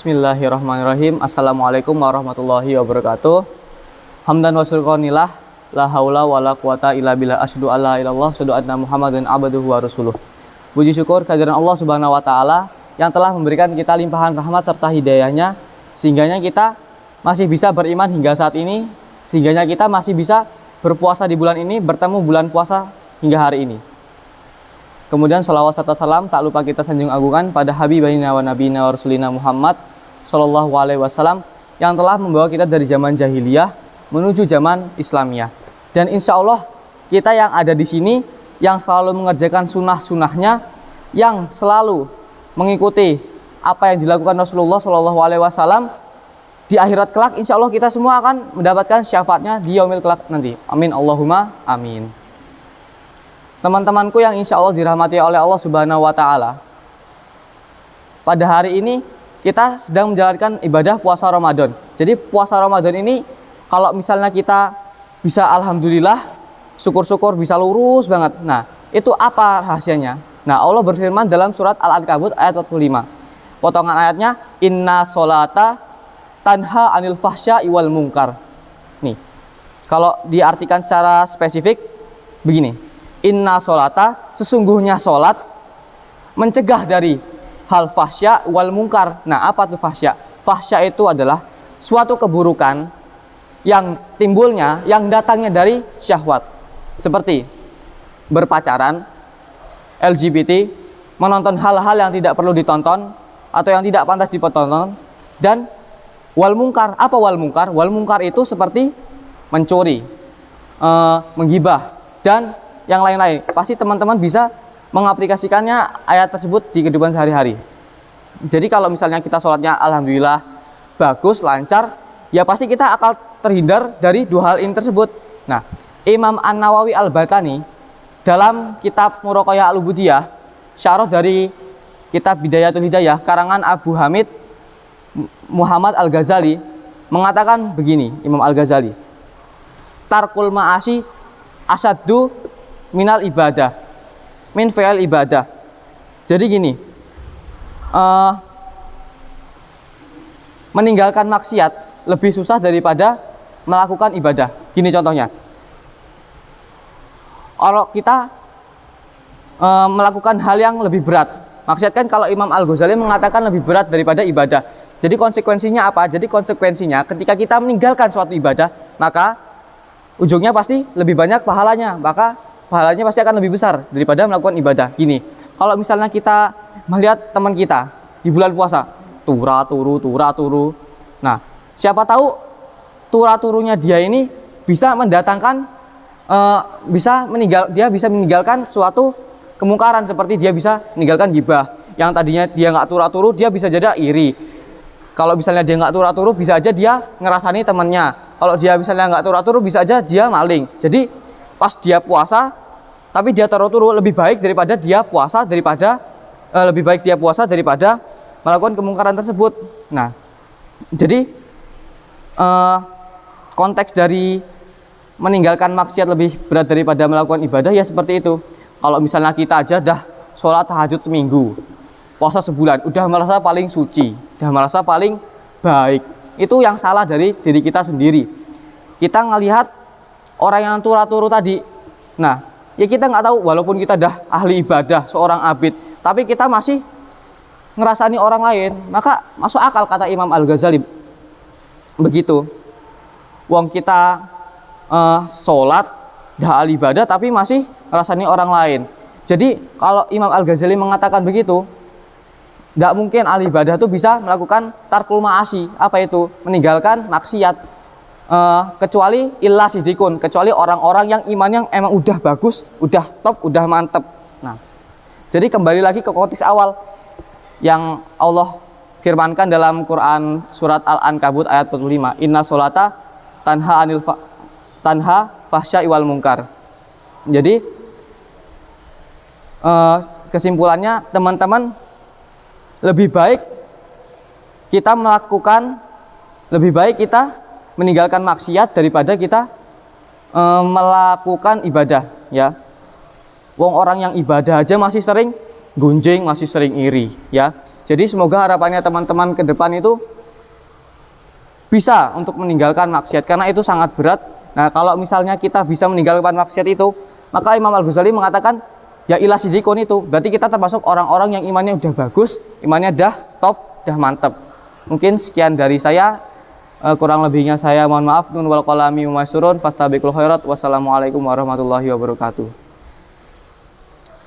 Bismillahirrahmanirrahim. Assalamualaikum warahmatullahi wabarakatuh. Hamdan wa syukrunillah, la haula wala quwata illa billah, asyhadu alla ilallah, asyhadu anna Muhammadan abduhu wa rasuluh. Puji syukur kehadiran Allah Subhanahu wa taala yang telah memberikan kita limpahan rahmat serta hidayahnya sehingganya kita masih bisa beriman hingga saat ini, sehingganya kita masih bisa berpuasa di bulan ini, bertemu bulan puasa hingga hari ini. Kemudian sholawat serta salam tak lupa kita sanjung agungkan pada habibina wa nabiyina wa rasulina Muhammad sallallahu alaihi wasallam yang telah membawa kita dari zaman jahiliyah menuju zaman Islamiyah. Dan insya Allah kita yang ada di sini yang selalu mengerjakan sunnah-sunnahnya, yang selalu mengikuti apa yang dilakukan Rasulullah sallallahu alaihi wasallam, di akhirat kelak insya Allah kita semua akan mendapatkan syafaatnya di yaumil kelak nanti. Amin Allahumma amin. Teman-temanku yang insya Allah dirahmati oleh Allah Subhanahu wa taala, pada hari ini kita sedang menjalankan ibadah puasa Ramadan. Jadi puasa Ramadan ini kalau misalnya kita bisa alhamdulillah, syukur-syukur bisa lurus banget. Nah, itu apa rahasianya? Nah, Allah berfirman dalam surat Al-Ankabut ayat 45. Potongan ayatnya, inna sholata tanha anil fahsya iwal mungkar. Nih, kalau diartikan secara spesifik begini. Inna sholata, sesungguhnya sholat mencegah dari hal fahsya wal mungkar. Nah, apa itu fahsya? Fahsya itu adalah suatu keburukan yang timbulnya, yang datangnya dari syahwat. Seperti berpacaran, LGBT, menonton hal-hal yang tidak perlu ditonton atau yang tidak pantas ditonton, dan wal mungkar. Apa wal mungkar? Wal mungkar itu seperti mencuri, menggibah, dan yang lain-lain. Pasti teman-teman bisa mengaplikasikannya ayat tersebut di kehidupan sehari-hari. Jadi kalau misalnya kita sholatnya alhamdulillah bagus, lancar, ya pasti kita akan terhindar dari dua hal ini tersebut. Nah, Imam An-Nawawi Al-Batani dalam kitab Muraqayah Al-Ubudiyah, syarah dari kitab Bidayatul Hidayah karangan Abu Hamid Muhammad Al-Ghazali mengatakan begini, Imam Al-Ghazali, tarkul ma'asi asaddu minal ibadah, min fi'al ibadah. Jadi gini, meninggalkan maksiat lebih susah daripada melakukan ibadah. Gini contohnya, kalau kita melakukan hal yang lebih berat, maksiat kan kalau Imam Al-Ghazali mengatakan lebih berat daripada ibadah. Jadi konsekuensinya apa? Jadi konsekuensinya ketika kita meninggalkan suatu ibadah, maka ujungnya pasti lebih banyak pahalanya, maka pahalanya pasti akan lebih besar daripada melakukan ibadah. Gini, kalau misalnya kita melihat teman kita di bulan puasa, turu. Nah, siapa tahu turunya dia ini bisa mendatangkan, dia bisa meninggalkan suatu kemungkaran, seperti dia bisa meninggalkan gibah. Yang tadinya dia nggak turu, dia bisa jadi iri. Kalau misalnya dia nggak turu, bisa aja dia ngerasani temannya. Kalau dia misalnya nggak turu, bisa aja dia maling. Jadi pas dia puasa tapi dia turu lebih baik daripada dia puasa daripada melakukan kemungkaran tersebut. Nah, jadi konteks dari meninggalkan maksiat lebih berat daripada melakukan ibadah ya seperti itu. Kalau misalnya kita aja dah sholat tahajud seminggu, puasa sebulan, udah merasa paling suci, udah merasa paling baik, itu yang salah dari diri kita sendiri. Kita ngelihat orang yang turu tadi, nah ya kita nggak tahu, walaupun kita dah ahli ibadah, seorang abid, tapi kita masih ngerasani orang lain, maka masuk akal kata Imam Al-Ghazali begitu. Wong kita sholat, dah ahli ibadah, tapi masih ngerasani orang lain. Jadi kalau Imam Al-Ghazali mengatakan begitu, tidak mungkin ahli ibadah itu bisa melakukan tarkul ma'asi. Apa itu? Meninggalkan maksiat. Kecuali illa sidikun, kecuali orang-orang yang imannya emang udah bagus, udah top, udah mantep. Nah, jadi kembali lagi ke konteks awal yang Allah firmankan dalam Quran surat Al-Ankabut ayat 45, inna sholata tanha fahsya iwal mungkar. Jadi kesimpulannya teman-teman, lebih baik kita meninggalkan maksiat daripada kita melakukan ibadah, ya. Wong orang yang ibadah aja masih sering gunjing, masih sering iri, ya. Jadi semoga harapannya teman-teman ke depan itu bisa untuk meninggalkan maksiat, karena itu sangat berat. Nah, kalau misalnya kita bisa meninggalkan maksiat itu, maka Imam Al-Ghazali mengatakan ya ila sidikun, itu berarti kita termasuk orang-orang yang imannya udah bagus, imannya dah top, dah mantep. Mungkin sekian dari saya, kurang lebihnya saya mohon maaf. Nun wal qalami wa masurun fastabiqul khairat. Wassalamualaikum warahmatullahi wabarakatuh.